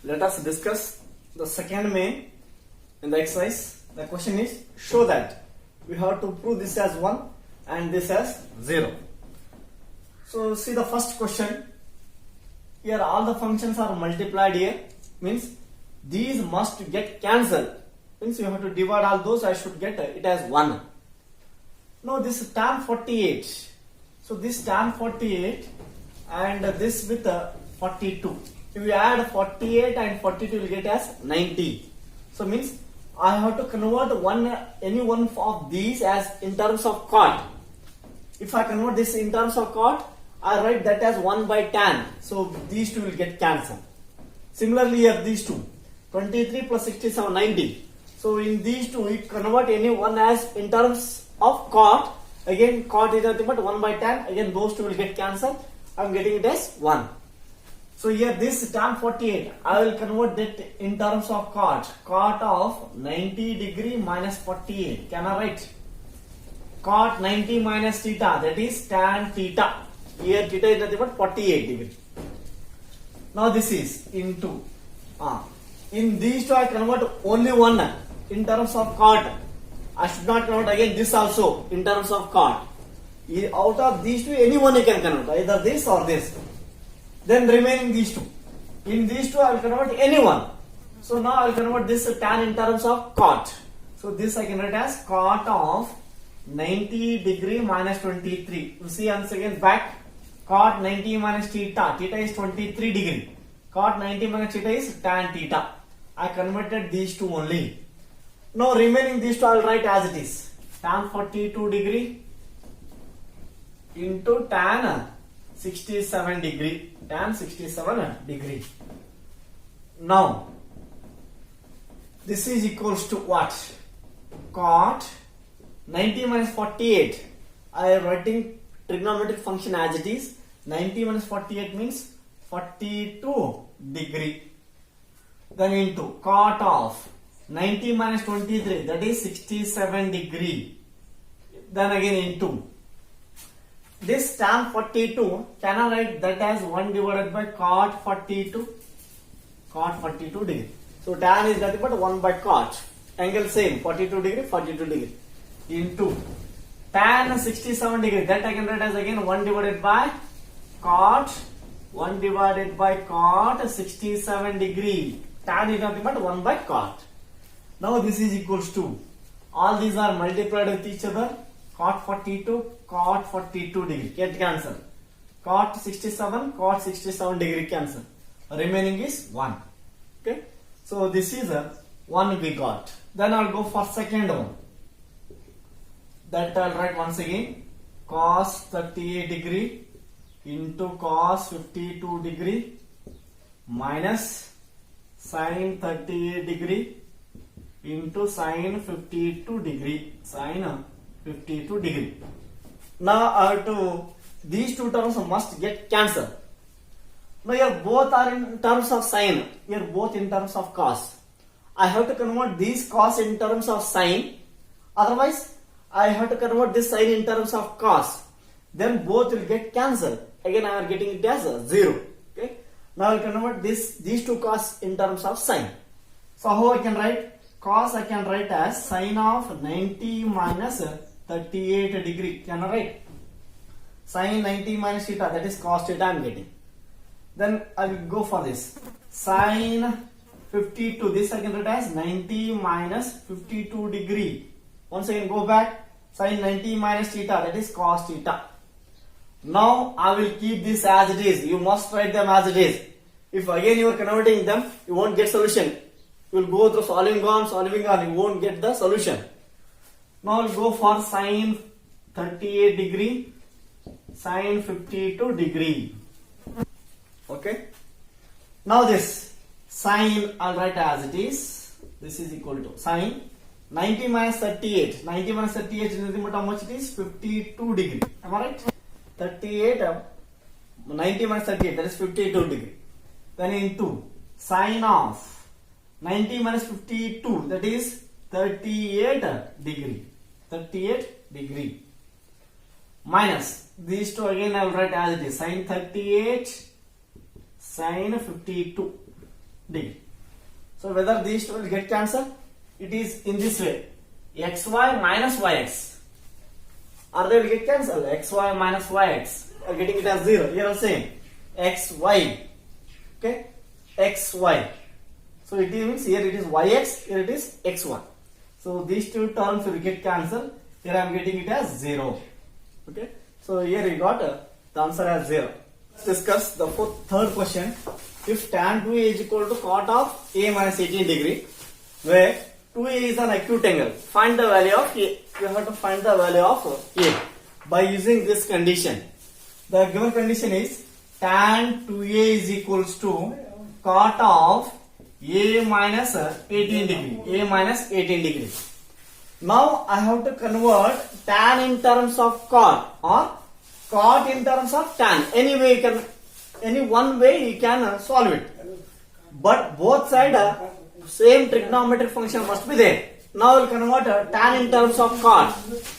Let us discuss the second main in the exercise. The question is, show that we have to prove this as 1 and this as 0. So see the first question. Here all the functions are multiplied here, means these must get cancelled. Means you have to divide all those, I should get it as 1. Now this is tan 48. So this tan 48 and this with 42. If you add 48 and 42, you will get as 90. So means I have to convert any one of these as in terms of cot. If I convert this in terms of cot, I write that as 1 by tan. So these two will get cancelled. Similarly here these two, 23 plus 67, 90. So in these two, we convert any one as in terms of cot. Again cot is nothing but 1 by tan. Again those two will get cancelled. I am getting it as 1. So here this tan 48, I will convert that in terms of cot. Cot of 90 degree minus 48. Can I write? Cot 90 minus theta, that is tan theta. Here theta is nothing but 48 degree. Now this is into. In these two I convert only one in terms of cot. I should not convert again this also in terms of cot. Out of these two, any one you can convert, either this or this. Then remaining these two. In these two I will convert any one. So now I will convert this tan in terms of cot. So this I can write as cot of 90 degree minus 23. You see once again back. Cot 90 minus theta. Theta is 23 degree. Cot 90 minus theta is tan theta. I converted these two only. Now remaining these two I will write as it is. Tan 42 degree into tan 67 degree. Tan 67 degree. Now this is equals to what? Cot 90 minus 48. I am writing trigonometric function as it is. 90 minus 48 means 42 degree. Then into cot of 90 minus 23, that is 67 degree. Then again into this tan 42, can I write that as 1 divided by cot 42? Cot 42 degree. So tan is nothing but 1 by cot. Angle same, 42 degree, 42 degree. Into tan 67 degree, that I can write as again 1 divided by cot 67 degree. Tan is nothing but 1 by cot. Now this is equals to, all these are multiplied with each other. Cot 42, cot 42 degree, get cancel. Cot 67 degree cancel. Remaining is 1. Okay. So this is a 1 we got. Then I'll go for second one. That I'll write once again. Cos 38 degree into cos 52 degree minus sin 38 degree into sin 52 degree. Sin 52 degree. Now I have to, these two terms must get cancelled. Now here both are in terms of sin, here both in terms of cos. I have to convert these cos in terms of sin. Otherwise I have to convert this sin in terms of cos. Then both will get cancelled. Again I am getting it as 0. Okay. Now I will convert these two cos in terms of sin. So how I can write? Cos I can write as sin of 90 minus 38 degree. Can I write? Sin 90 minus theta, that is cos theta I am getting. Then I will go for this. Sin 52, this I can write as 90 minus 52 degree. Once again go back. Sin 90 minus theta, that is cos theta. Now I will keep this as it is. You must write them as it is. If again you are converting them, you won't get solution. You will go through solving on, you won't get the solution. Now we'll go for sin 38 degree, sin 52 degree. Okay. Now this sin I'll write as it is. This is equal to sin 90 minus 38. 90 minus 38 is nothing but how much it is? 52 degree. Am I right? 38, 90 minus 38, that is 52 degree. Then into sin of 90 minus 52, that is 38 degree. 38 degree. Minus these two again I will write as it is. Sin 38, sin 52 degree. So whether these two will get cancelled, it is in this way, xy minus yx. Or they will get cancelled, xy minus yx. You are getting it as 0. Here also same, xy. Okay, xy. So it means here it is yx, here it is xy. So these two terms will get cancelled. Here I am getting it as 0. Okay, so here we got the answer as 0. Let's discuss the third question. If tan 2a is equal to cot of a minus 18 degree, where 2a is an acute angle, find the value of a. You have to find the value of a by using this condition. The given condition is tan 2a is equals to cot of a minus 18 degree. A minus 18 degree. Now I have to convert tan in terms of cot or cot in terms of tan. Any way you can, any one way you can solve it. But both sides same trigonometric function must be there. Now we will convert tan in terms of cot.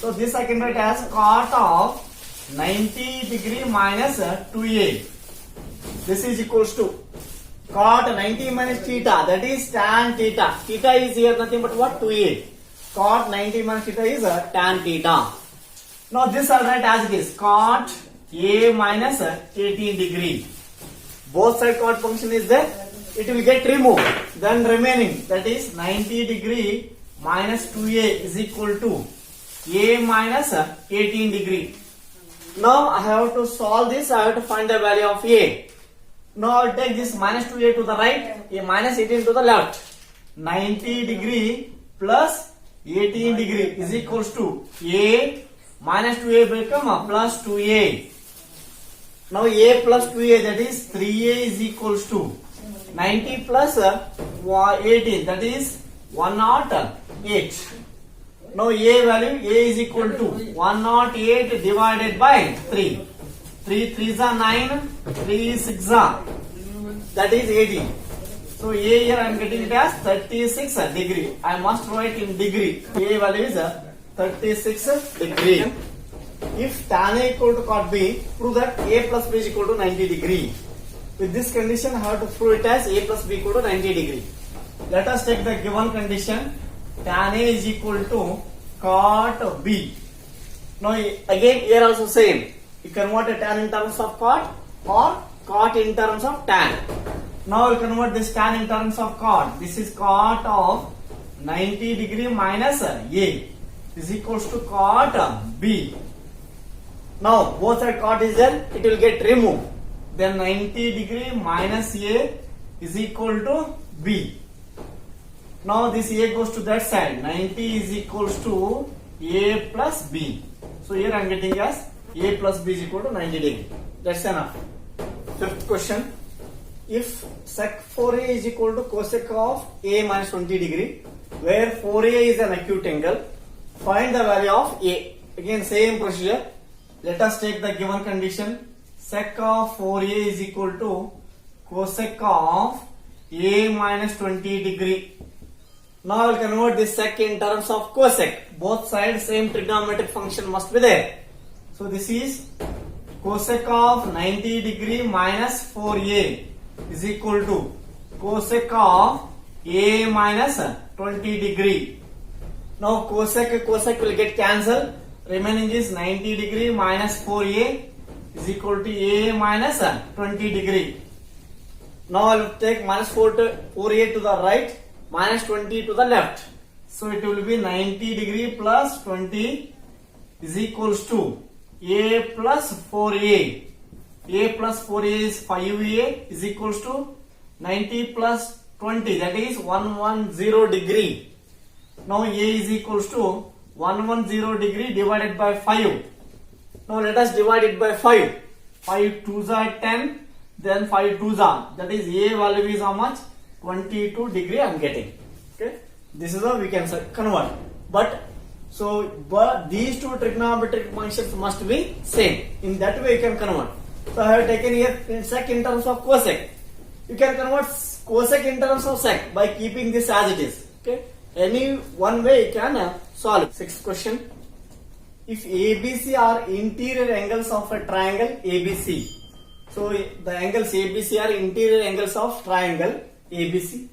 So this I can write as cot of 90 degree minus 2a. This is equals to cot 90 minus theta, that is tan theta. Theta is here nothing but what? 2a. Cot 90 minus theta is tan theta. Now this I will write as it is, cot a minus 18 degree. Both side cot function is there. It will get removed. Then remaining, that is 90 degree minus 2a is equal to a minus 18 degree. Now I have to solve this. I have to find the value of a. Now I will take this minus 2a to the right, a minus 18 to the left. 90 degree plus 18 degree is equals to a minus 2a become plus 2a. Now a plus 2a, that is 3a is equals to 90 plus 18, that is 108. Now a value, a is equal to 108 divided by 3. 3 3s are 9, 3 6 are, that is 18. So a here I am getting it as 36 degree. I must write in degree. A value is 36 degree. If tan A equal to cot B, prove that A plus B is equal to 90 degree. With this condition, I have to prove it as A plus B equal to 90 degree. Let us take the given condition. Tan A is equal to cot B. Now again here also same. You convert a tan in terms of cot or cot in terms of tan. Now we convert this tan in terms of cot. This is cot of 90 degree minus A is equals to cot B. Now both side cot is there, it will get removed. Then 90 degree minus A is equal to B. Now this A goes to that side. 90 is equals to A plus B. So here I am getting as A plus B is equal to 90 degree. That's enough. Fifth question. If sec 4A is equal to cosec of A minus 20 degree, where 4A is an acute angle, find the value of A. Again same procedure. Let us take the given condition. Sec of 4A is equal to cosec of A minus 20 degree. Now I will convert this sec in terms of cosec. Both sides same trigonometric function must be there. So this is cosec of 90 degree minus 4A is equal to cosec of A minus 20 degree. Now cosec will get cancelled. Remaining is 90 degree minus 4A is equal to A minus 20 degree. Now I will take minus 4A to the right, minus 20 to the left. So it will be 90 degree plus 20 is equals to A plus 4A. A plus 4A is 5A is equals to 90 plus 20, that is 110 degree. Now A is equals to 110 degree divided by 5. Now let us divide it by 5. 5 2s are 10, then 5 2s are, that is A value is how much? 22 degree I am getting. Okay, this is how we can convert. But these two trigonometric functions must be same. In that way you can convert. So I have taken here sec in terms of cosec. You can convert cosec in terms of sec by keeping this as it is. Okay, any one way you can solve. Sixth question. If ABC are interior angles of a triangle ABC, so the angles ABC are interior angles of triangle ABC.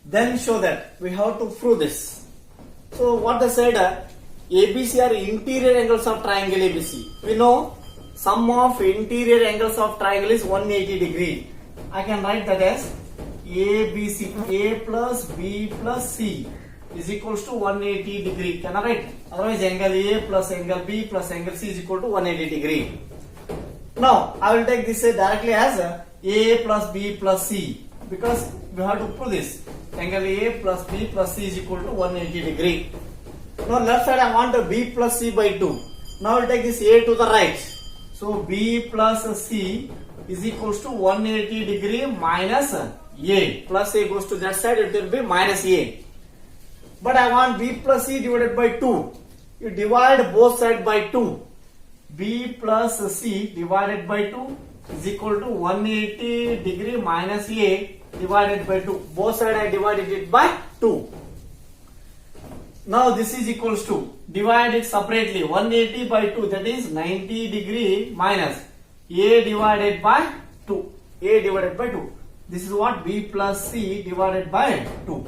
Then show that. We have to prove this. So what they said, ABC are interior angles of triangle ABC. We know sum of interior angles of triangle is 180 degree. I can write that as ABC, A plus B plus C is equals to 180 degree. Can I write? Otherwise angle A plus angle B plus angle C is equal to 180 degree. Now I will take this directly as A plus B plus C, because we have to prove this. Angle A plus B plus C is equal to 180 degree. Now left side I want B plus C by 2. Now I will take this A to the right. So B plus C is equals to 180 degree minus A. Plus A goes to that side, it will be minus A. But I want B plus C divided by 2. You divide both sides by 2. B plus C divided by 2 is equal to 180 degree minus A divided by 2. Both sides I divided it by 2. Now this is equals to, divide it separately, 180 by 2, that is 90 degree minus A divided by 2. A divided by 2. This is what? B plus C divided by 2.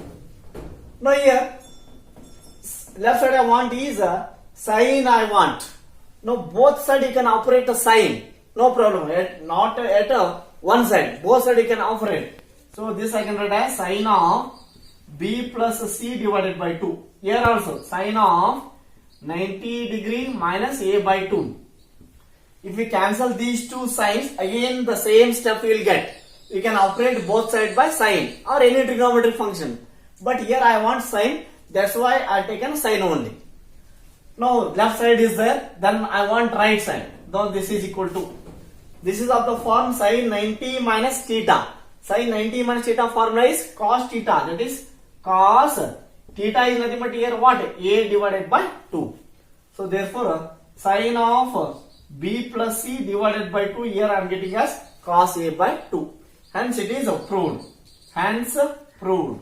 Now here, left side I want is a sine I want. Now both side you can operate a sine. No problem. Not at one side. Both side you can operate. So this I can write as sine of B plus C divided by 2. Here also sine of 90 degree minus A by 2. If we cancel these two signs, again the same step we will get. You can operate both sides by sine or any trigonometric function. But here I want sine, that's why I taken sine only. Now left side is there, then I want right side. Now this is equal to, this is of the form sine 90 minus theta. Sine 90 minus theta formula is cos theta, that is cos theta is nothing but here what? A divided by 2. So therefore sine of B plus C divided by 2, here I am getting as cos A by 2. Hence it is proved. Hence proved.